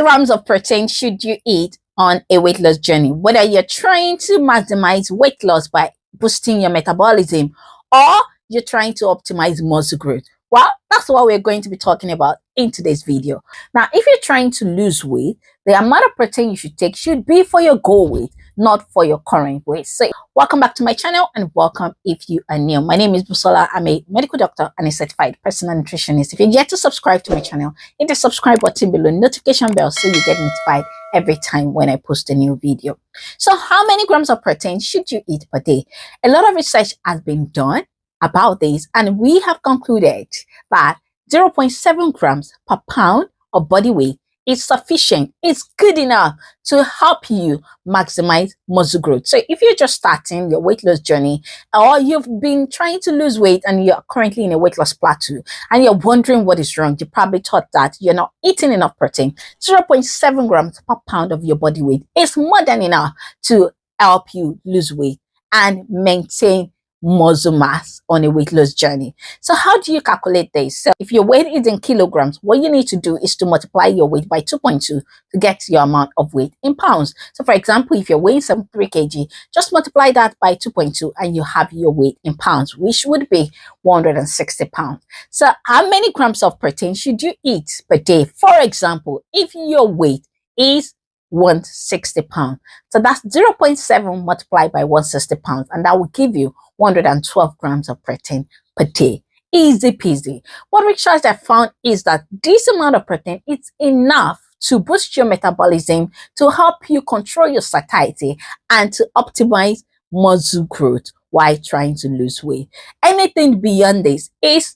grams of protein should you eat on a weight loss journey? Whether you're trying to maximize weight loss by boosting your metabolism or you're trying to optimize muscle growth. Well, that's what we're going to be talking about in today's video. Now, if you're trying to lose weight, the amount of protein you should take should be for your goal weight, not for your current weight. So welcome back to my channel and welcome if you are new. My name is Busola. I'm a medical doctor and a certified personal nutritionist. If you're yet to subscribe to my channel, hit the subscribe button below, notification bell, so you get notified every time when I post a new video. So how many grams of protein should you eat per day? A lot of research has been done about this, and we have concluded that 0.7 grams per pound of body weight is sufficient. It's good enough to help you maximize muscle growth. So if you're just starting your weight loss journey, or you've been trying to lose weight and you're currently in a weight loss plateau and you're wondering what is wrong, you probably thought that you're not eating enough protein. 0.7 grams per pound of your body weight is more than enough to help you lose weight and maintain muscle mass on a weight loss journey. So how do you calculate this? So if your weight is in kilograms, what you need to do is to multiply your weight by 2.2 to get your amount of weight in pounds. So for example, if you're weighing 73 kg, just multiply that by 2.2 and you have your weight in pounds, which would be 160 pounds. So how many grams of protein should you eat per day? For example, if your weight is 160 pounds. So that's 0.7 multiplied by 160 pounds, and that will give you 112 grams of protein per day. Easy peasy. What research I found is that this amount of protein is enough to boost your metabolism, to help you control your satiety, and to optimize muscle growth while trying to lose weight. Anything beyond this is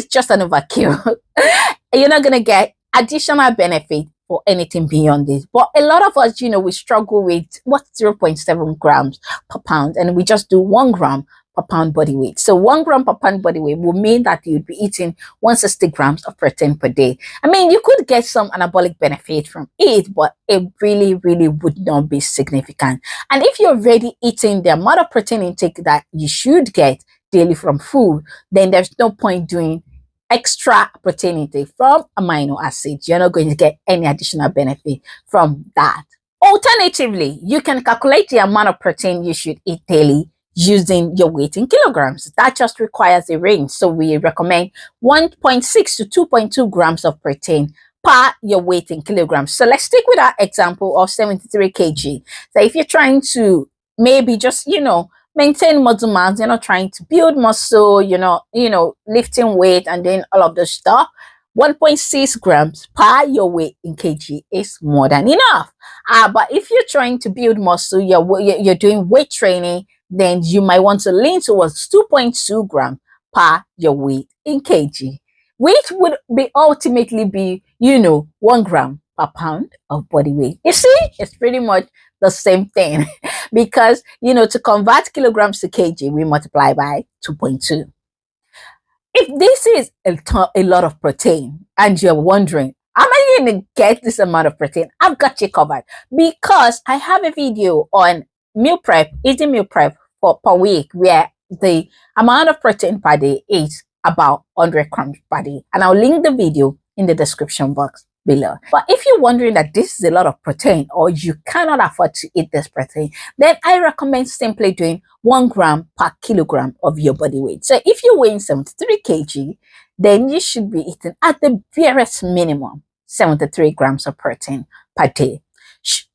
just an overkill. You're not going to get additional benefit or anything beyond this. But a lot of us, we struggle with what's 0.7 grams per pound, and we just do 1 gram per pound body weight. So 1 gram per pound body weight will mean that you'd be eating 160 grams of protein per day. I mean, you could get some anabolic benefit from it, but it really would not be significant. And if you're already eating the amount of protein intake that you should get daily from food, then there's no point doing extra protein intake from amino acids. You're not going to get any additional benefit from that. Alternatively, you can calculate the amount of protein you should eat daily using your weight in kilograms. That just requires a range. So we recommend 1.6 to 2.2 grams of protein per your weight in kilograms. So let's stick with our example of 73 kg. So if you're trying to maybe just, maintain muscle mass, you're not trying to build muscle, lifting weight and doing all of this stuff, 1.6 grams per your weight in kg is more than enough. But if you're trying to build muscle, you're doing weight training, then you might want to lean towards 2.2 grams per your weight in kg, which would ultimately be 1 gram per pound of body weight. You see, it's pretty much the same thing because to convert kilograms to kg, we multiply by 2.2. If this is a lot of protein and you're wondering, am I going to get this amount of protein? I've got you covered, because I have a video on eating meal prep per week, where the amount of protein per day is about 100 grams per day, and I'll link the video in the description box below. But if you're wondering that this is a lot of protein or you cannot afford to eat this protein, then I recommend simply doing 1 gram per kilogram of your body weight. So if you're weighing 73 kg, then you should be eating at the barest minimum 73 grams of protein per day.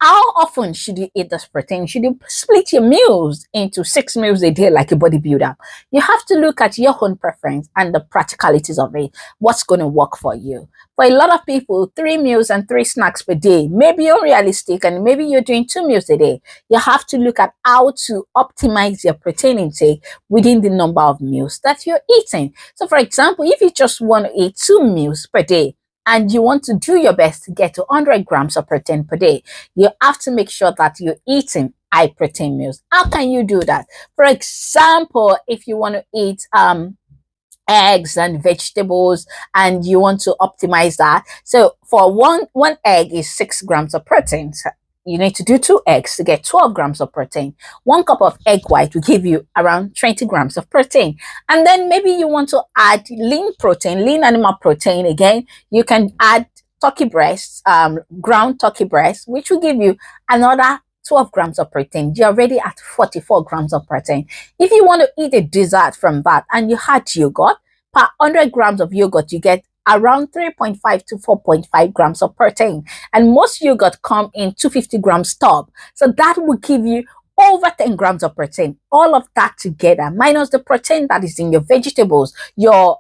How often should you eat this protein? Should you split your meals into 6 meals a day like a bodybuilder? You have to look at your own preference and the practicalities of it. What's going to work for you? For a lot of people, 3 meals and 3 snacks per day may be unrealistic, and maybe you're doing 2 meals a day. You have to look at how to optimize your protein intake within the number of meals that you're eating. So for example, if you just want to eat 2 meals per day, and you want to do your best to get to 100 grams of protein per day, you have to make sure that you're eating high protein meals. How can you do that? For example, if you want to eat eggs and vegetables and you want to optimize that, so for one egg is 6 grams of protein. So you need to do 2 eggs to get 12 grams of protein. 1 cup of egg white will give you around 20 grams of protein. And then maybe you want to add lean animal protein again. You can add turkey breasts, ground turkey breast, which will give you another 12 grams of protein. You're already at 44 grams of protein. If you want to eat a dessert from that and you had yogurt, per 100 grams of yogurt, you get around 3.5 to 4.5 grams of protein. And most yogurt come in 250 grams tub. So that will give you over 10 grams of protein. All of that together, minus the protein that is in your vegetables, your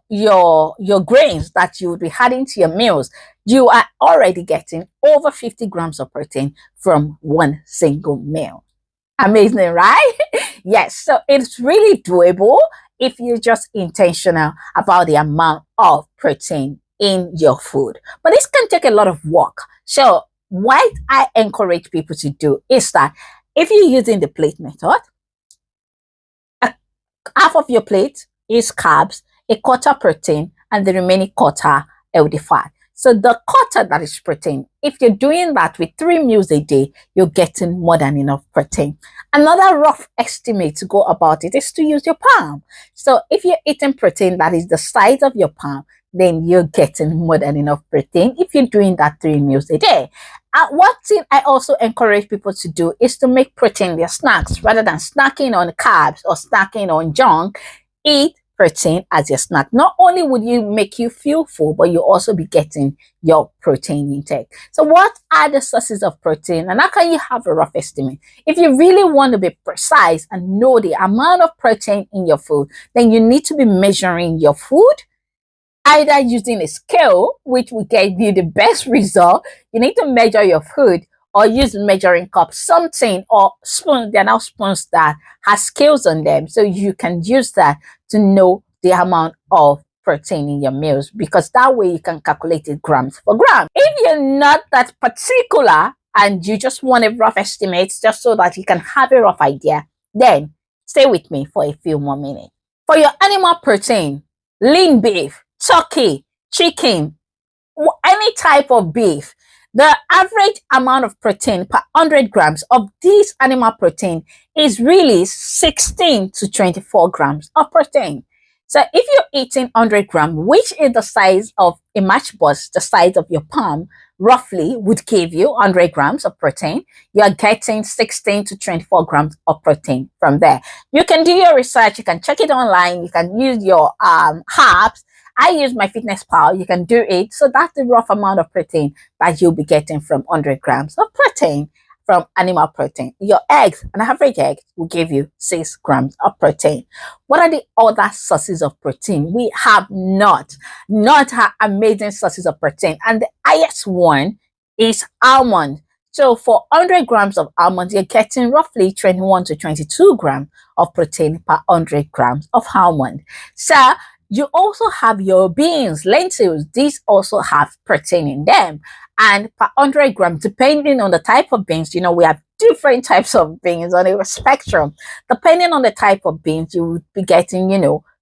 grains that you would be adding to your meals, you are already getting over 50 grams of protein from one single meal. Amazing, right? Yes, so it's really doable if you're just intentional about the amount of protein in your food. But this can take a lot of work. So what I encourage people to do is that if you're using the plate method, half of your plate is carbs, a quarter protein, and the remaining quarter healthy fat. So the quarter that is protein, if you're doing that with 3 meals a day, you're getting more than enough protein. Another rough estimate to go about it is to use your palm. So if you're eating protein that is the size of your palm, then you're getting more than enough protein if you're doing that 3 meals a day. One thing I also encourage people to do is to make protein their snacks rather than snacking on carbs or snacking on junk. Eat protein as your snack. Not only would you make you feel full, but you'll also be getting your protein intake. So what are the sources of protein and how can you have a rough estimate? If you really want to be precise and know the amount of protein in your food, then you need to be measuring your food, either using a scale, which will get you the best result. You need to measure your food or use measuring cup, something, or spoon. There are now spoons that has scales on them. So you can use that to know the amount of protein in your meals, because that way you can calculate it grams for gram. If you're not that particular and you just want a rough estimate just so that you can have a rough idea, then stay with me for a few more minutes. For your animal protein, lean beef, turkey, chicken, any type of beef, the average amount of protein per 100 grams of this animal protein is really 16 to 24 grams of protein. So if you're eating 100 grams, which is the size of a matchbox, the size of your palm, roughly would give you 100 grams of protein, you're getting 16 to 24 grams of protein from there. You can do your research, you can check it online, you can use your apps. I use my Fitness Pal. You can do it. So that's the rough amount of protein that you'll be getting from 100 grams of protein from animal protein. Your eggs, an average egg, will give you 6 grams of protein. What are the other sources of protein? We have not amazing sources of protein. And the highest one is almond. So for 100 grams of almonds, you're getting roughly 21 to 22 grams of protein per 100 grams of almond. So you also have your beans, lentils. These also have protein in them. And per 100 grams, depending on the type of beans, we have different types of beans on a spectrum. Depending on the type of beans, you would be getting,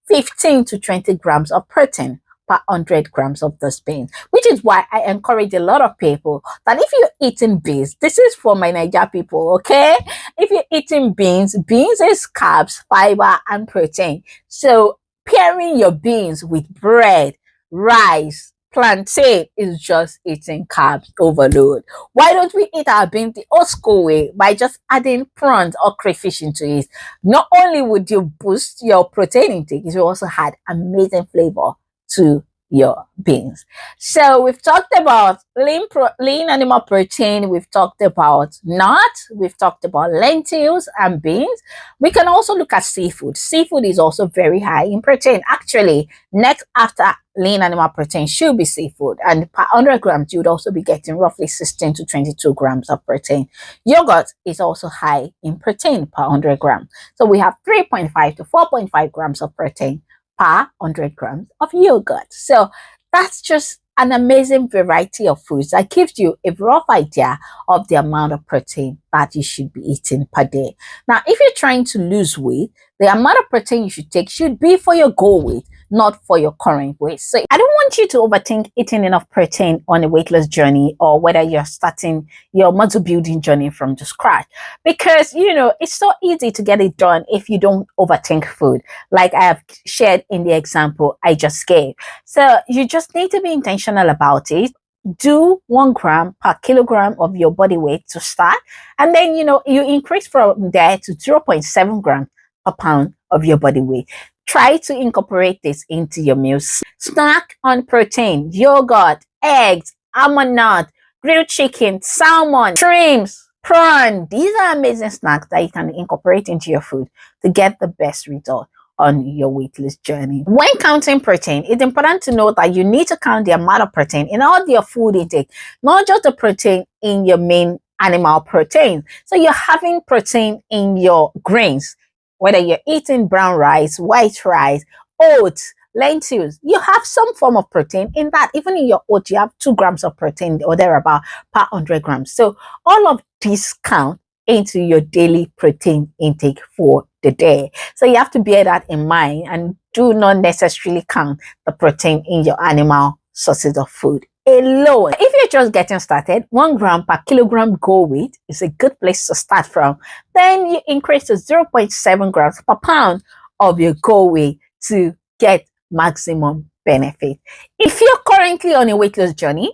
15 to 20 grams of protein per 100 grams of those beans, which is why I encourage a lot of people that if you're eating beans, this is for my Niger people, okay? If you're eating beans is carbs, fiber, and protein. So pairing your beans with bread, rice, plantain is just eating carbs overload. Why don't we eat our beans the old school way by just adding prawns or crayfish into it? Not only would you boost your protein intake, you also had amazing flavor to your beans. So we've talked about lean animal protein, we've talked about nuts, we've talked about lentils and beans. We can also look at seafood. Seafood is also very high in protein. Actually, next after lean animal protein should be seafood, and per 100 grams you would also be getting roughly 16 to 22 grams of protein. Yogurt is also high in protein per 100 grams. So we have 3.5 to 4.5 grams of protein per 100 grams of yogurt. So that's just an amazing variety of foods that gives you a rough idea of the amount of protein that you should be eating per day. Now, if you're trying to lose weight, the amount of protein you should take should be for your goal weight, not for your current weight. So I don't want you to overthink eating enough protein on a weight loss journey, or whether you're starting your muscle building journey from the scratch, because it's so easy to get it done if you don't overthink food, like I have shared in the example I just gave. So you just need to be intentional about it. do 1 gram per kilogram of your body weight to start, and then you increase from there to 0.7 grams per pound of your body weight. Try to incorporate this into your meals. Snack on protein: yogurt, eggs, almond nut, grilled chicken, salmon, shrimps, prawn. These are amazing snacks that you can incorporate into your food to get the best result on your weight loss journey. When counting protein, it's important to know that you need to count the amount of protein in all your food intake, not just the protein in your main animal protein. So you're having protein in your grains, whether you're eating brown rice, white rice, oats, lentils, you have some form of protein in that. Even in your oats, you have 2 grams of protein or thereabout per 100 grams. So all of these count into your daily protein intake for the day. So you have to bear that in mind and do not necessarily count the protein in your animal sources of food alone. If you're just getting started, 1 gram per kilogram goal weight is a good place to start from. Then you increase to 0.7 grams per pound of your goal weight to get maximum benefit. If you're currently on a weight loss journey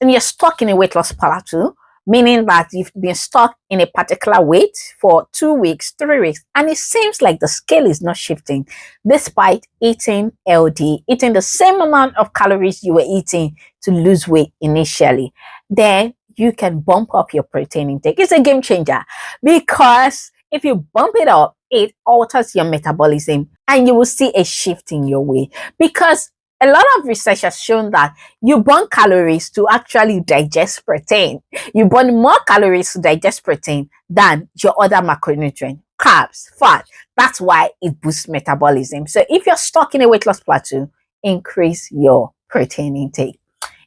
and you're stuck in a weight loss plateau, meaning that you've been stuck in a particular weight for 2 weeks, 3 weeks, and it seems like the scale is not shifting despite eating healthy, eating the same amount of calories you were eating to lose weight initially, then you can bump up your protein intake. It's a game changer because if you bump it up, it alters your metabolism and you will see a shift in your weight, because a lot of research has shown that you burn calories to actually digest protein. You burn more calories to digest protein than your other macronutrient, carbs, fat. That's why it boosts metabolism. So if you're stuck in a weight loss plateau, increase your protein intake.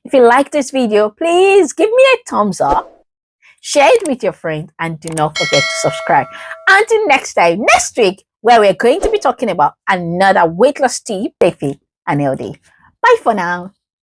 If you like this video, please give me a thumbs up, share it with your friends, and do not forget to subscribe. Until next time, next week, where we're going to be talking about another weight loss tip, stay fit and healthy. Bye for now.